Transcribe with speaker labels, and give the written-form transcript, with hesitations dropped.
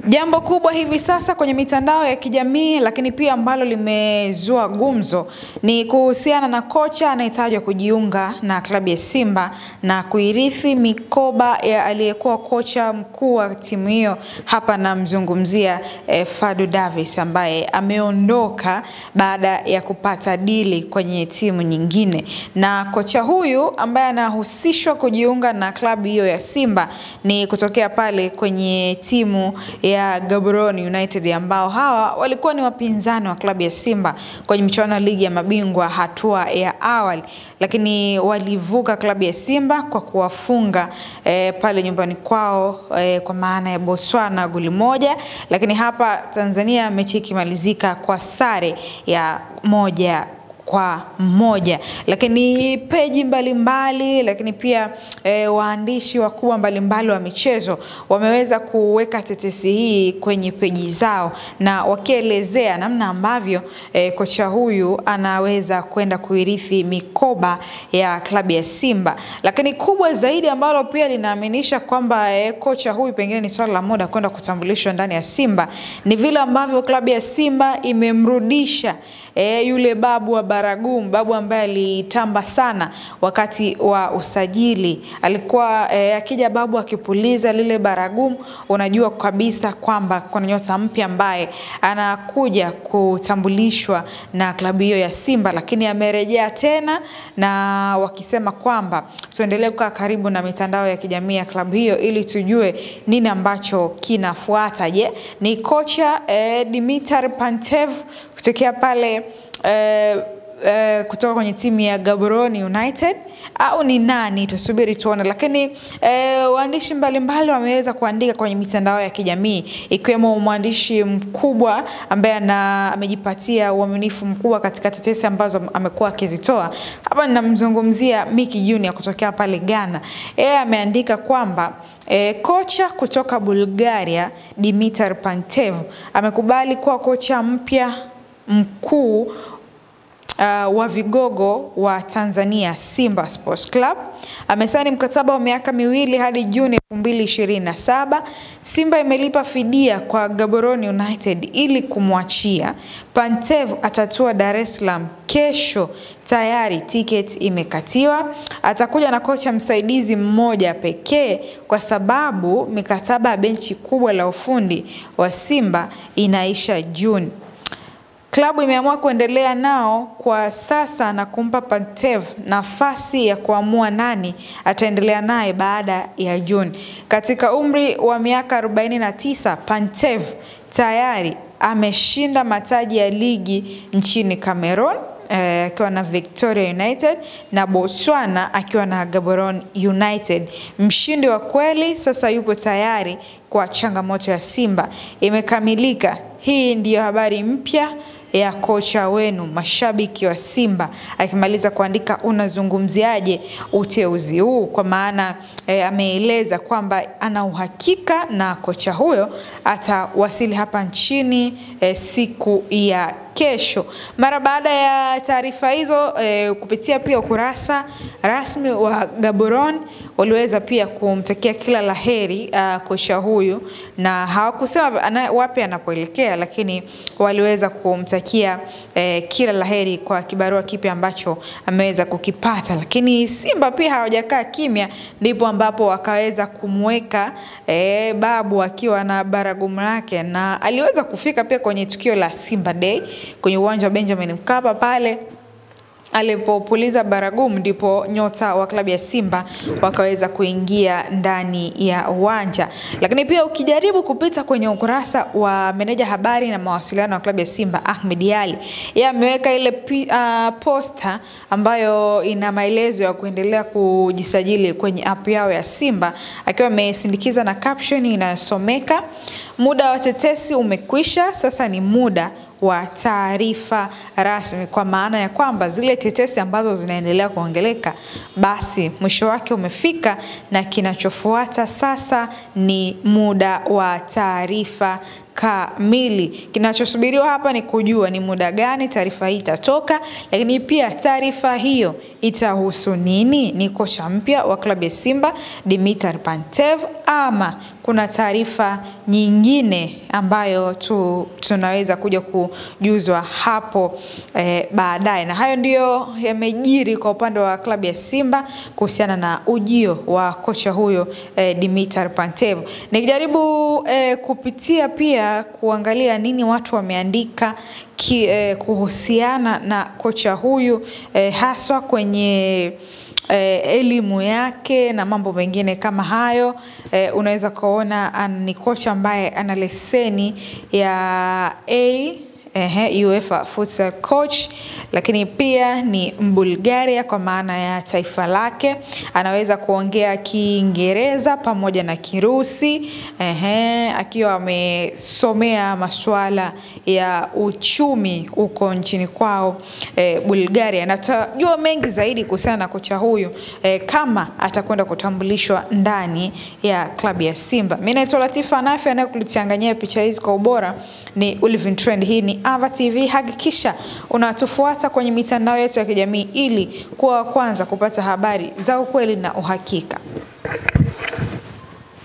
Speaker 1: Jambo kubwa hivi sasa kwenye mitandao ya kijamii lakini pia ambalo limezua gumzo ni kuhusiana na kocha anayetajwa kujiunga na klabu ya Simba na kuirithi mikoba ya aliyekuwa kocha mkuu wa timu hiyo. Hapa namzungumzia Fadlu Davis ambaye ameondoka baada ya kupata dili kwenye timu nyingine. Na kocha huyu ambaye anahusishwa kujiunga na klabu hiyo ya Simba ni kutokea pale kwenye timu ya Gaborone United ambao hawa walikuwa ni wapinzani wa klabu ya Simba kwenye michuano ya ligi ya mabingwa hatua ya awali, lakini walivuka klabu ya Simba kwa kuwafunga pale nyumbani kwao kwa maana ya Botswana goli moja, lakini hapa Tanzania mechi ikimalizika kwa sare ya 1-1. Lakini peji mbalimbali lakini pia waandishi wakubwa mbalimbali wa michezo wameweza kuweka tetesi hii kwenye peji zao na wakielezea namna ambavyo kocha huyu anaweza kwenda kuirithi mikoba ya klabu ya Simba. Lakini kubwa zaidi ambalo pia linaaminisha kwamba kocha huyu pengine ni swala la muda kwenda kutambulishwa ndani ya Simba ni vile ambavyo klabu ya Simba imemrudisha yule babu wa Baragumu, babu ambaye alitamba sana wakati wa usajili. Alikuwa akija babu akipuliza lile Baragumu, unajua kabisa kwamba kuna nyota mpya ambaye anakuja kutambulishwa na klabu hiyo ya Simba, lakini amerejea tena na wakisema kwamba tuendelee kukaa karibu na mitandao ya kijamii ya klabu hiyo ili tujue nini ambacho kinafuata. Je, ni kocha Dimitar Pantev kutokea pale kutoka kwenye timu ya Gaborone United au ni nani? Tusubiri tuone. Lakini waandishi mbalimbali wameweza kuandika kwenye mitandao ya kijamii ikiwemo mwandishi mkubwa ambaye amejipatia uaminifu mkubwa katika tetesi ambazo amekuwa akizitoa. Hapa ninamzungumzia Mickey Junior kutokea pale Ghana. Yeye ameandika kwamba kocha kutoka Bulgaria Dimitar Pantev amekubali kuwa kocha mpya mkuu wa vigogo wa Tanzania Simba Sports Club. Amesaini mkataba wa miaka 2 hadi Juni 2027. Simba imelipa fidia kwa Gaborone United ili kumwachia. Pantev atatua Dar es Salaam kesho, tayari ticket imekatiwa. Atakuja na kocha msaidizi mmoja pekee kwa sababu mikataba ya benchi kubwa la ufundi wa Simba inaisha Juni. Klabu imeamua kuendelea nao kwa sasa na kumpa Pantev nafasi ya kuamua nani ataendelea naye baada ya Juni. Katika umri wa miaka 49, Pantev tayari ameshinda mataji ya ligi nchini Cameroon akiwa na Victoria United na Botswana akiwa na Gaborone United. Mshindi wa kweli sasa yupo tayari kwa changamoto ya Simba. Imekamilika. Hii ndiyo habari mpya ya kocha wenu, mashabiki wa Simba. Akimaliza kuandika unazungumziaje uteuzi huu, kwa maana ameeleza kwamba ana uhakika na kocha huyo atawasili hapa nchini siku ya kesho. Mara baada ya taarifa hizo kupitia pia ukurasa rasmi wa Gaborone waliweza pia kumtakia kila laheri kocha huyu, na hawakusema wapi anapoelekea, lakini waliweza kumtakia kila laheri kwa kibarua kipi ambacho ameweza kukipata. Lakini Simba pia hawajakaa kimya, ndipo ambapo wakaweza kumweka babu akiwa na Baragumu lake, na aliweza kufika pia kwenye tukio la Simba Day kwenye uwanja wa Benjamin Mkapa. Pale alipopuliza Baragumu ndipo nyota wa klabu ya Simba wakaweza kuingia ndani ya uwanja. Lakini pia ukijaribu kupita kwenye ukurasa wa meneja habari na mawasiliano wa klabu ya Simba Ahmed Ally, yeye ameweka ile poster ambayo ina maelezo ya kuendelea kujisajili kwenye app yao ya Simba, akiwa amesindikiza na caption inayosomeka muda wa tetesi umekwisha, sasa ni muda wa taarifa rasmi, kwa maana ya kwamba zile tetesi ambazo zinaendelea kuongeleka basi mwisho wake umefika na kinachofuata sasa ni muda wa taarifa kamili. Kinachosubiriwa hapa ni kujua ni muda gani taarifa hii itatoka, lakini pia taarifa hiyo itahusu nini? Ni kocha mpya wa klabu ya Simba Dimitar Pantev, ama kuna taarifa nyingine ambayo tunaweza kuja kujuzwa hapo baadaye. Na hayo ndiyo yamejiri kwa upande wa klabu ya Simba kuhusiana na ujio wa kocha huyo Dimitar Pantev. Nikijaribu kupitia pia kuangalia nini watu wameandika kuhusiana na kocha huyu, haswa kwenye elimu yake na mambo mengine kama hayo. Unaweza kuona ni kocha ambaye ana leseni ya UEFA Futsal Coach, lakini pia ni Mbulgaria kwa maana ya taifa lake. Anaweza kuongea Kiingereza pamoja na Kirusi, akiwa amesomea masuala ya uchumi huko nchini kwao Bulgaria. Na tutajua mengi zaidi kuhusiana na kocha huyu kama atakwenda kutambulishwa ndani ya klabu ya Simba. Mimi naitwa Latifa Nafi, anakuletea picha hizi kwa ubora ni Ulivin Trend. Hii ni Ava TV. Hakikisha unatufuata kwenye mitandao yetu ya kijamii ili kuwa kwanza kupata habari za ukweli na uhakika.